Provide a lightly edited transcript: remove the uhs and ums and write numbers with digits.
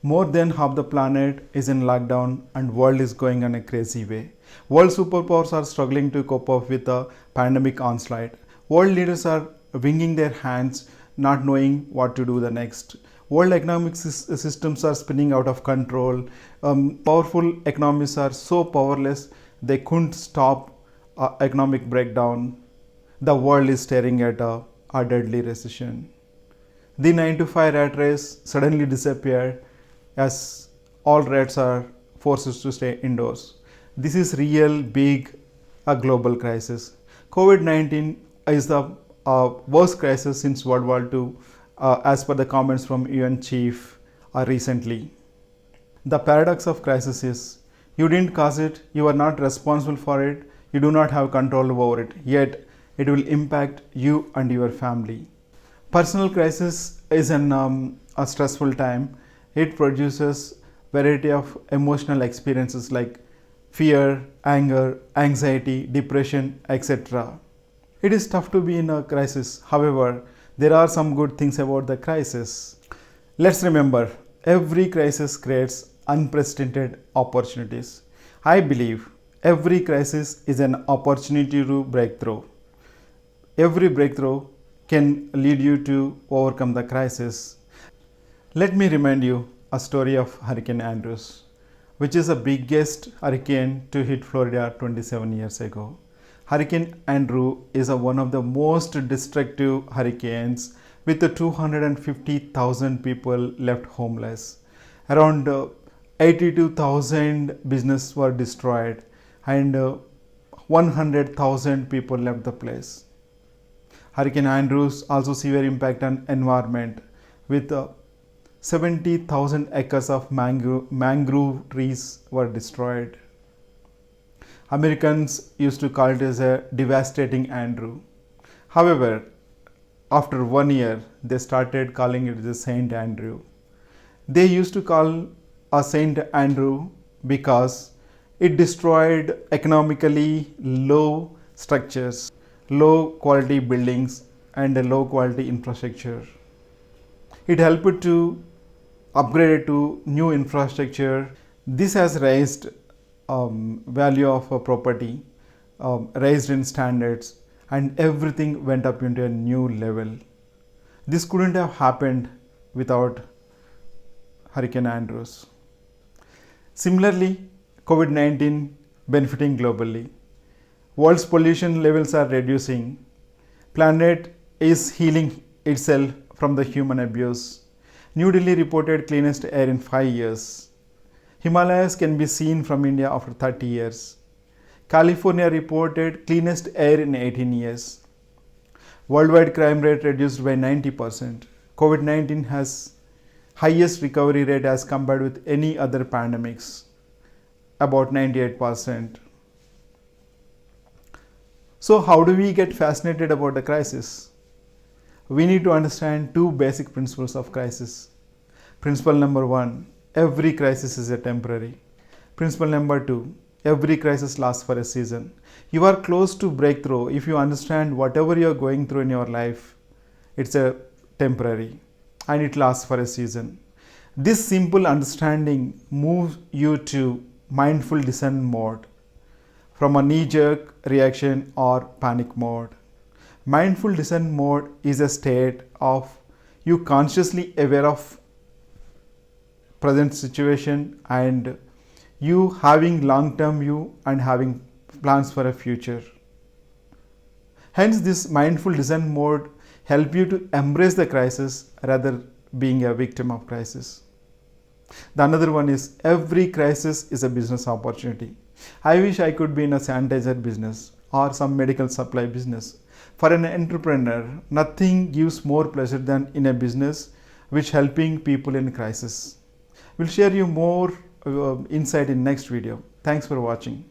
More than half the planet is in lockdown and world is going in a crazy way. World superpowers are struggling to cope up with the pandemic onslaught. World leaders are wringing their hands, not knowing what to do the next. World economic systems are spinning out of control. Powerful economies are so powerless they couldn't stop economic breakdown. The world is staring at a deadly recession. The 9 to 5 rat race suddenly disappeared as all rats are forced to stay indoors. This is real big a global crisis. COVID-19 is the worst crisis since World War II, as per the comments from UN chief recently. The paradox of crisis is you didn't cause it, you are not responsible for it, you do not have control over it, yet it will impact you and your family. Personal crisis is a stressful time. It produces variety of emotional experiences like fear, anger, anxiety, depression, etc. It is tough to be in a crisis. However, there are some good things about the crisis. Let's remember, every crisis creates unprecedented opportunities. I believe every crisis is an opportunity to break through. Every breakthrough can lead you to overcome the crisis. Let me remind you a story of Hurricane Andrews, which is the biggest hurricane to hit Florida 27 years ago. Hurricane Andrew is one of the most destructive hurricanes with 250,000 people left homeless. Around 82,000 businesses were destroyed and 100,000 people left the place. Hurricane Andrews also severe impact on environment with 70,000 acres of mangrove trees were destroyed. Americans used to call it as a devastating Andrew. However, after 1 year, they started calling it the Saint Andrew. They used to call a Saint Andrew because it destroyed economically low structures, low quality buildings and a low quality infrastructure. It helped to upgrade to new infrastructure. This has raised value of a property, raised in standards, and everything went up into a new level. This couldn't have happened without Hurricane Andrews. Similarly, COVID-19 benefiting globally. World's pollution levels are reducing. Planet is healing itself from the human abuse. New Delhi reported cleanest air in 5 years. Himalayas can be seen from India after 30 years. California reported cleanest air in 18 years. Worldwide crime rate reduced by 90%. COVID-19 has highest recovery rate as compared with any other pandemics, about 98%. So how do we get fascinated about the crisis? We need to understand two basic principles of crisis. Principle number 1, every crisis is a temporary. Principle number 2, every crisis lasts for a season. You are close to breakthrough if you understand whatever you are going through in your life, it's a temporary and it lasts for a season. This simple understanding moves you to mindful discernment mode from a knee-jerk reaction or panic mode. Mindful discernment mode is a state of you consciously aware of present situation and you having long-term view and having plans for a future. Hence, this mindful discernment mode help you to embrace the crisis rather being a victim of crisis. The another one is every crisis is a business opportunity. I wish I could be in a sanitizer business or some medical supply business. For an entrepreneur, nothing gives more pleasure than in a business which helping people in crisis. We'll share you more insight in next video. Thanks for watching.